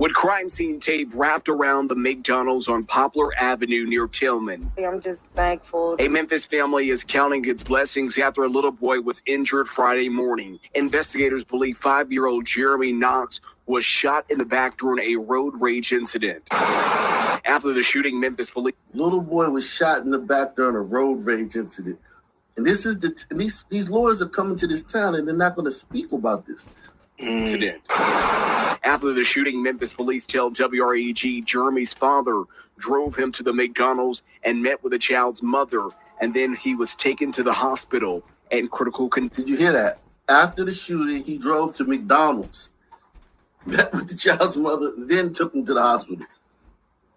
with crime scene tape wrapped around the McDonald's on Poplar Avenue near Tillman. I'm just thankful. A Memphis family is counting its blessings after a little boy was injured Friday morning. Investigators believe 5-year-old Jeremy Knox was shot in the back during a road rage incident. After the shooting, Memphis police... Little boy was shot in the back during a road rage incident. And this is these lawyers are coming to this town and they're not going to speak about this incident. After the shooting, Memphis police tell WREG Jeremy's father drove him to the McDonald's and met with the child's mother, and then he was taken to the hospital in critical condition. Did you hear that? After the shooting, he drove to McDonald's, met with the child's mother, then took him to the hospital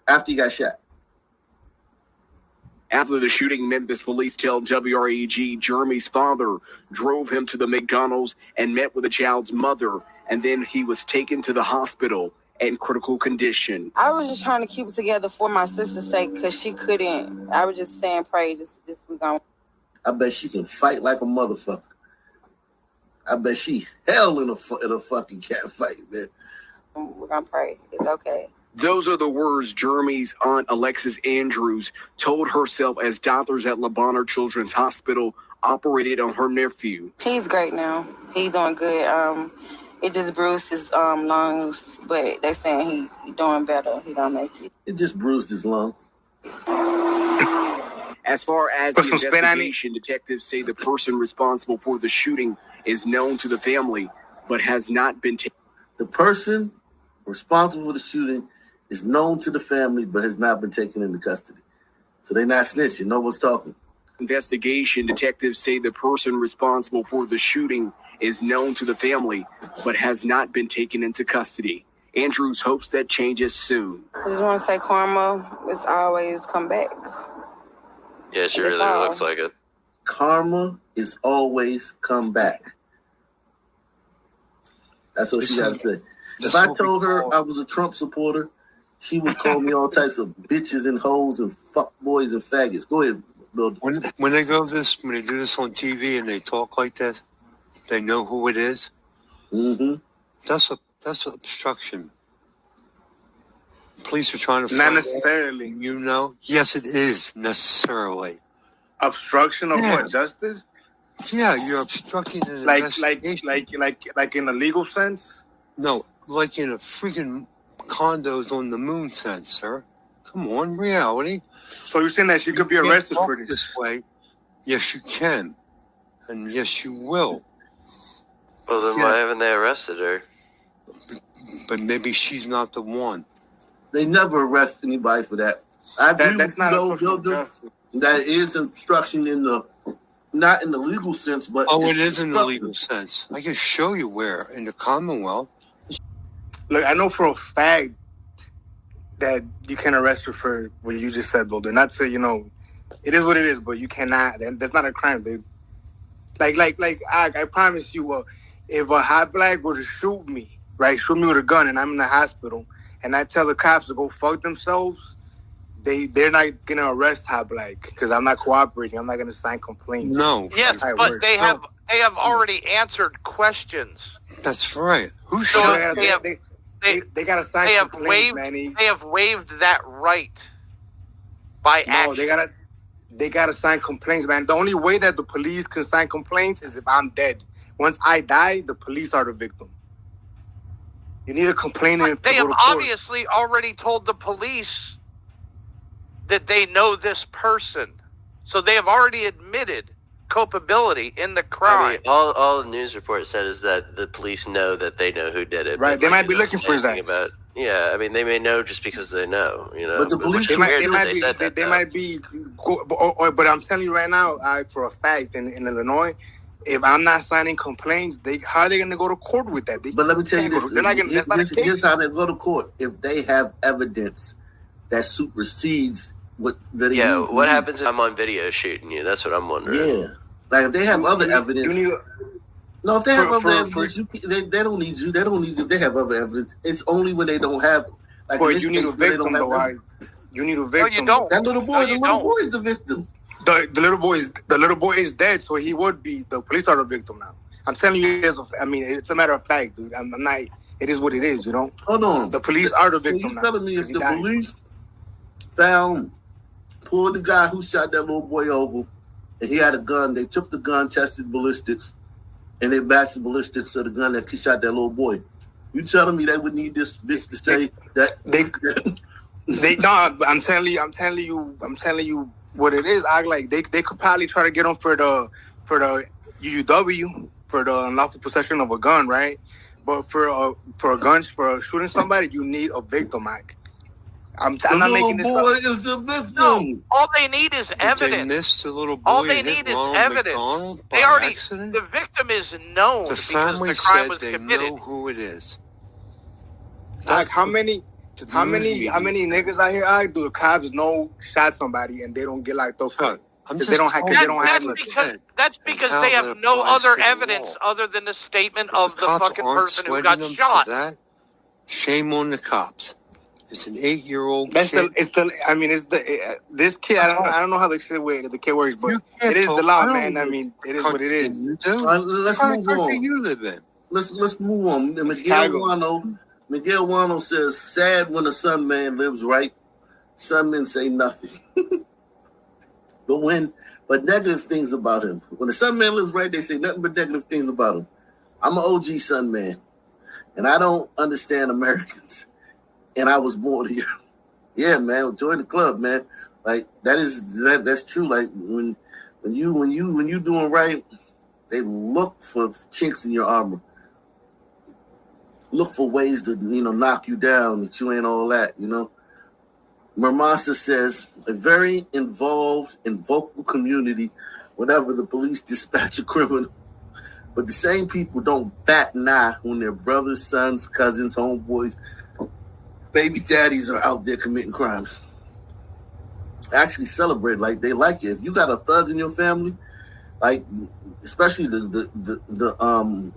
after he got shot. After the shooting, Memphis police tell WREG Jeremy's father drove him to the McDonald's and met with the child's mother, and then he was taken to the hospital in critical condition. I was just trying to keep it together for my sister's sake because she couldn't. I was just saying, pray this week on. I bet she can fight like a motherfucker. I bet she hell in a fucking cat fight, man. We're going to pray. It's okay. Those are the words Jeremy's aunt, Alexis Andrews, told herself as doctors at Le Bonheur Children's Hospital operated on her nephew. He's great now. He's doing good. It just bruised his lungs, but they saying he's doing better. He don't make it. It just bruised his lungs. As far as the investigation, detectives say the person responsible for the shooting is known to the family, but has not been taken. The person responsible for the shooting is known to the family, but has not been taken into custody. So they're not snitching. No one's talking. Investigation, detectives say the person responsible for the shooting is known to the family, but has not been taken into custody. Andrews hopes that changes soon. I just want to say karma is always come back. Yeah, she really looks like it. Karma is always come back. That's what she got to say. If I told her I was a Trump supporter, she would call me all types of bitches and hoes and fuck boys and faggots. Go ahead, Bill. When they do this on TV and they talk like that, they know who it is. Mm-hmm. That's obstruction. Police are trying to not find necessarily. You know, yes, it is necessarily Obstruction of what, justice? Yeah, you're obstructing an like investigation. in a legal sense. No, like in a freaking condos on the moon sense, sir. Come on, reality. So you're saying that she could be arrested for this way? Yes, you can, and yes, you will. Well, then why haven't they arrested her? But maybe she's not the one. They never arrest anybody for that. That's not justice. That is obstruction in the, not in the legal sense, but it is in the legal sense. I can show you where in the Commonwealth. Look, I know for a fact that you can arrest her for what you just said, Boulder. Not to, it is what it is, but you cannot. That's not a crime. I promise you, if a hot black were to shoot me with a gun, and I'm in the hospital, and I tell the cops to go fuck themselves, they're not gonna arrest hot black because I'm not cooperating. I'm not gonna sign complaints. No. Yes, but they have already answered questions. That's right. Who should they gotta sign complaints, Manny. They have waived that right by action. They gotta sign complaints, man. The only way that the police can sign complaints is if I'm dead. Once I die, the police are the victim. You need a complainant. They have obviously already told the police that they know this person. So they have already admitted culpability in the crime. I mean, all the news report said is that the police know that they know who did it. Right, they might be looking for that. Yeah, I mean, they may know just because they know, But the police, they might be, but I'm telling you right now, for a fact, in Illinois, if I'm not signing complaints, how are they going to go to court with that? But let me tell you this. Here's how they go to court. If they have evidence that supersedes what happens if I'm on video shooting you? That's what I'm wondering. Yeah. Like if they have other evidence. If they have other evidence, they don't need you. They don't need you. If they have other evidence. It's only when they don't have. Like, you need a victim, though. You need a victim. No, you don't. That little boy, the little boy is the victim. The little boy is dead, so he would be. The police are the victim now. I'm telling you, it's a matter of fact, dude. I'm not it is what it is, you know? Hold on. The police are the So victim you now. telling me if He the died. police pulled the guy who shot that little boy over, and he had a gun, they took the gun, tested ballistics, and they matched the ballistics of the gun that shot that little boy. You telling me they would need this bitch to say that They no, I'm telling you what it is. I like they could probably try to get him for the UUW, for the unlawful possession of a gun, right? But for shooting somebody, you need a victim, Mike. I'm not making this boy up. is the victim. No, all they need is Did evidence. they miss the little boy? All they and hit need is Ronald evidence. McDonald by They already accident? the victim is known The because family the crime said was they committed. know who it is. Like how many niggas out here do the cops know shot somebody and they don't get locked up? I'm They don't have That's because how they that have no applies other to the evidence law. other than the statement If of the cops fucking aren't person who sweating got them for shot. that, shame on the cops. It's an 8-year-old This kid. kid. I don't know how the kid works, but You can't it is the talk- law, I don't man. know I mean, it is what what it is. you do. Let's What kind of move country on. you live in? Let's move on. Chicago. Miguel Wano says, sad when a son man lives right. Son men say nothing. But negative things about him. When the son man lives right, they say nothing but negative things about him. I'm an OG son man, and I don't understand Americans. And I was born here. Yeah, man, join the club, man. Like that's true. Like when you doing right, they look for chinks in your armor. Look for ways to knock you down, that you ain't all that, Mermasa says, a very involved and vocal community whenever the police dispatch a criminal. But the same people don't bat an eye when their brothers, sons, cousins, homeboys, baby daddies are out there committing crimes. Actually celebrate like they like it. If you got a thug in your family, like especially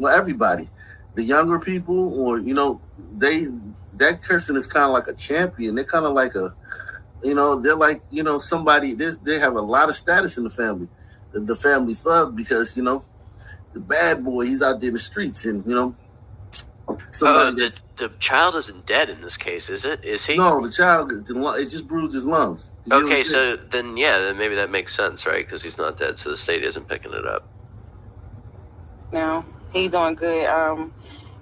everybody, the younger people, or that person is kind of like a champion. They're kind of like they're like somebody. They have a lot of status in the family, the family thug, because the bad boy, he's out there in the streets, and somebody. The child isn't dead in this case, is it? Is he? No, the child, it just bruised his lungs. Okay, so then maybe that makes sense, right? Because he's not dead, so the state isn't picking it up. No, he doing good.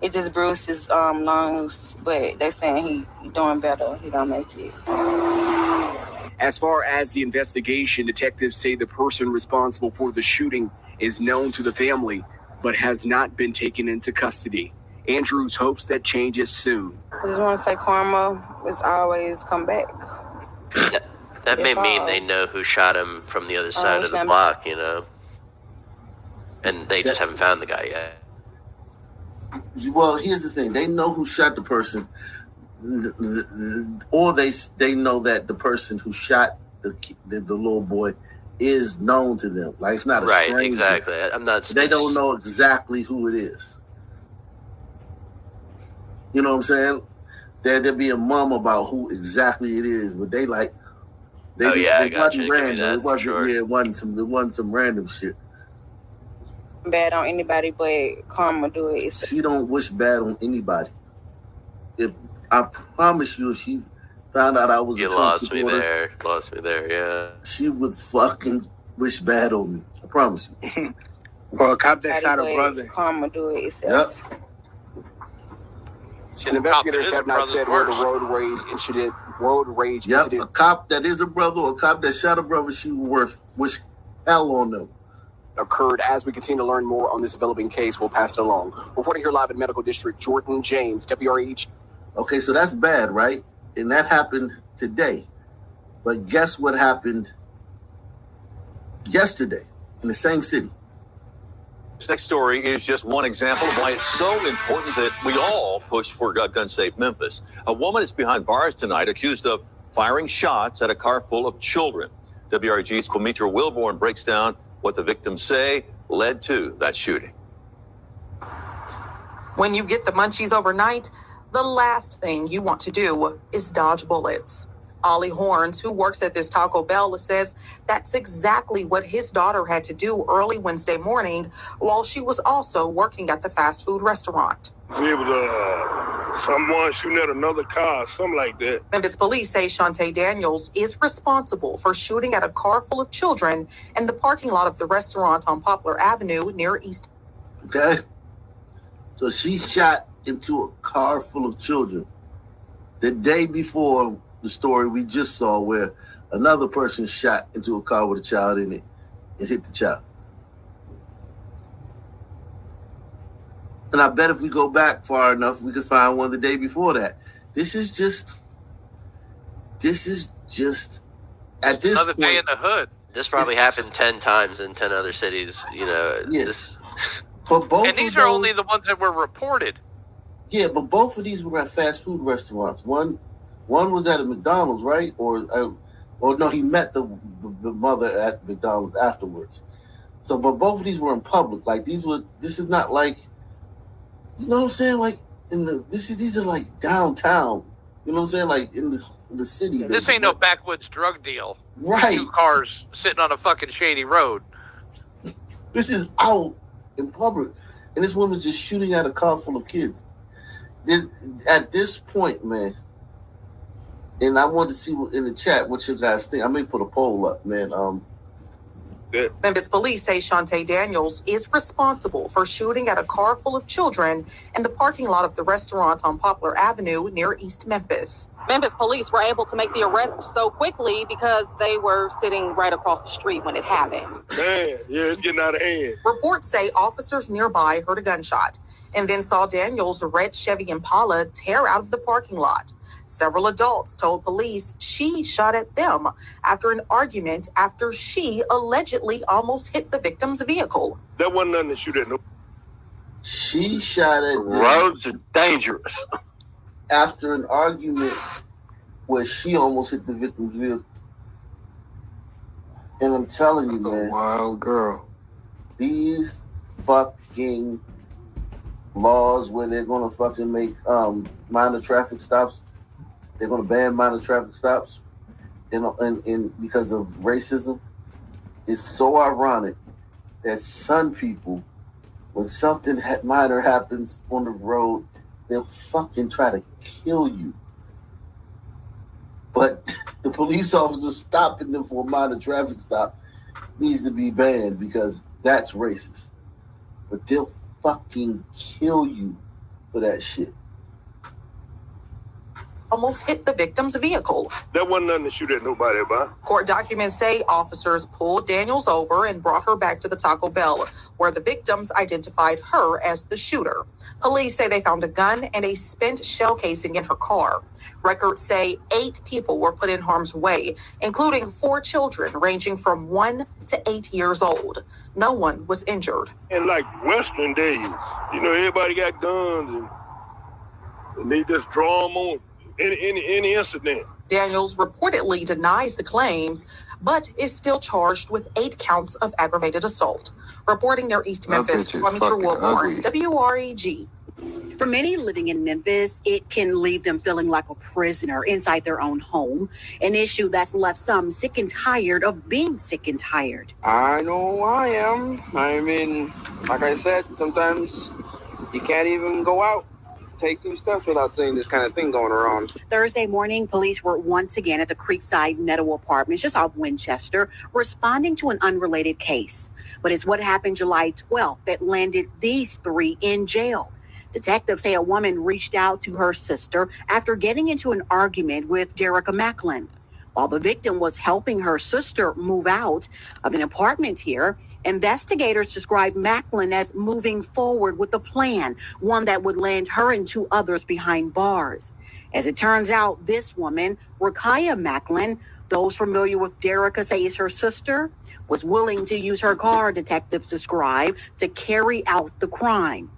It just bruised his lungs, but they saying he doing better. He gonna make it. As far as the investigation, detectives say the person responsible for the shooting is known to the family, but has not been taken into custody. Andrews hopes that changes soon. I just want to say karma is always come back. That may mean they know who shot him from the other side of the block, and they just haven't found the guy yet. Well, here's the thing: they know who shot the person, or they know that the person who shot the little boy is known to them. Like, it's not a stranger. Right, exactly. They don't know exactly who it is. You know what I'm saying? There'd be a mum about who exactly it is, but they I got you. Random. It wasn't some random shit. Bad on anybody, but karma do it. She don't wish bad on anybody. If I promise you, if she found out I was you lost me there. Yeah. She would fucking wish bad on me. I promise you. Well, a cop that shot a brother. Karma do it itself. Yep. And investigators have not said where the road rage incident. A cop that is a brother or a cop that shot a brother, she would wish hell on them. Occurred. As we continue to learn more on this developing case, we'll pass it along. Reporting here live in Medical District, Jordan James, WRH. Okay, so that's bad, right? And that happened today. But guess what happened yesterday in the same city? This next story is just one example of why it's so important that we all push for gun-safe Memphis. A woman is behind bars tonight accused of firing shots at a car full of children. WRG's Quimitra Wilborn breaks down what the victims say led to that shooting. When you get the munchies overnight, the last thing you want to do is dodge bullets. Ollie Horns, who works at this Taco Bell, says that's exactly what his daughter had to do early Wednesday morning while she was also working at the fast food restaurant. It was someone shooting at another car, something like that. Memphis police say Shantae Daniels is responsible for shooting at a car full of children in the parking lot of the restaurant on Poplar Avenue near East. Okay? So she shot into a car full of children. The day before the story we just saw where another person shot into a car with a child in it and hit the child. And I bet if we go back far enough, we could find one the day before that. This is just at this another point, day in the hood. This probably happened 10 times in 10 other cities. You know, Yeah. this. But both And these of are those- only the ones that were reported. Yeah, but both of these were at fast food restaurants. One was at a McDonald's, right? Or no, he met the mother at McDonald's afterwards. So, but both of these were in public. Like this is not like, you know what I'm saying? Like these are like downtown. You know what I'm saying? Like in the city. This ain't no backwoods drug deal. Right. 2 cars sitting on a fucking shady road. This is out in public, and this woman's just shooting at a car full of kids. At this point, man, and I wanted to see in the chat what you guys think. I may put a poll up, man. Memphis police say Shantae Daniels is responsible for shooting at a car full of children in the parking lot of the restaurant on Poplar Avenue near East Memphis. Memphis police were able to make the arrest so quickly because they were sitting right across the street when it happened. Man, yeah, it's getting out of hand. Reports say officers nearby heard a gunshot and then saw Daniels' red Chevy Impala tear out of the parking lot. Several adults told police she shot at them after an argument after she allegedly almost hit the victim's vehicle. That wasn't nothing to shoot at. No. She shot at them Roads are dangerous. after an argument where she almost hit the victim's vehicle. And I'm telling you, man, Wild girl. these fucking laws where they're gonna fucking make minor traffic stops, they're gonna ban minor traffic stops, and because of racism, it's so ironic that some people, when something minor happens on the road, they'll fucking try to kill you. But the police officer stopping them for a minor traffic stop needs to be banned because that's racist. But they'll fucking kill you for that shit. Almost hit the victim's vehicle. That wasn't nothing to shoot at nobody about. Court documents say officers pulled Daniels over and brought her back to the Taco Bell, where the victims identified her as the shooter. Police say they found a gun and a spent shell casing in her car. Records say 8 people were put in harm's way, including 4 children ranging from 1 to 8 years old. No one was injured. And like Western days, you know, everybody got guns and they just draw them on any incident. Daniels reportedly denies the claims, but is still charged with 8 counts of aggravated assault. Reporting near East Memphis, Kwame Wilborn, WREG. For many living in Memphis, it can leave them feeling like a prisoner inside their own home, an issue that's left some sick and tired of being sick and tired. I know I am. I mean, like I said, sometimes you can't even go out, take 2 steps without seeing this kind of thing going around. Thursday morning, police were once again at the Creekside Meadow Apartments just off Winchester, responding to an unrelated case. But it's what happened July 12th that landed these 3 in jail. Detectives say a woman reached out to her sister after getting into an argument with Derica Macklin. While the victim was helping her sister move out of an apartment here, investigators described Macklin as moving forward with a plan, one that would land her and 2 others behind bars. As it turns out, this woman, Rakaya Macklin, those familiar with Derica say is her sister, was willing to use her car, detectives describe, to carry out the crime.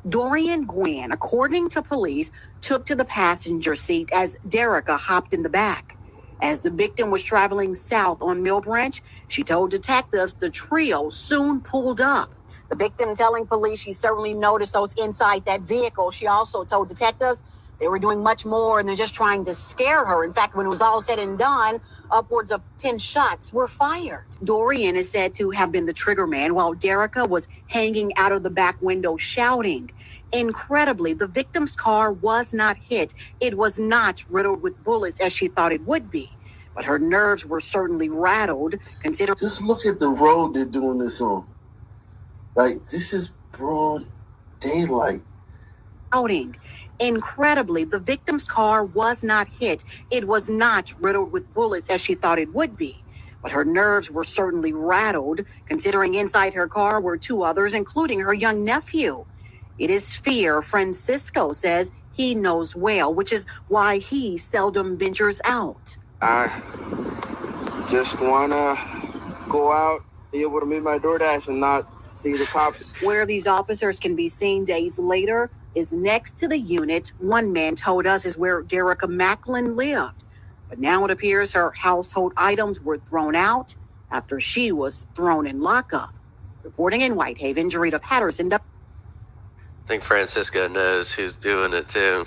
Dorian Gwen, according to police, took to the passenger seat as Derica hopped in the back. As the victim was traveling south on Mill Branch, she told detectives the trio soon pulled up. The victim telling police she certainly noticed those inside that vehicle. She also told detectives they were doing much more than just trying to scare her. In fact, when it was all said and done, Upwards of 10 shots were fired. Dorian is said to have been the trigger man while Derica was hanging out of the back window shouting. Incredibly, the victim's car was not hit. It was not riddled with bullets as she thought it would be. But her nerves were certainly rattled, considering... Just look at the road they're doing this on. Like, this is broad daylight. Shouting. Incredibly, the victim's car was not hit. It was not riddled with bullets as she thought it would be. But her nerves were certainly rattled, considering inside her car were two others, including her young nephew. It is fear, Francisco says he knows well, which is why he seldom ventures out. I just want to go out, be able to meet my DoorDash and not see the cops. Where these officers can be seen days later is next to the unit one man told us is where Derica Macklin lived. But now it appears her household items were thrown out after she was thrown in lockup. Reporting in Whitehaven, Jarita Patterson. I think Francisco knows who's doing it too.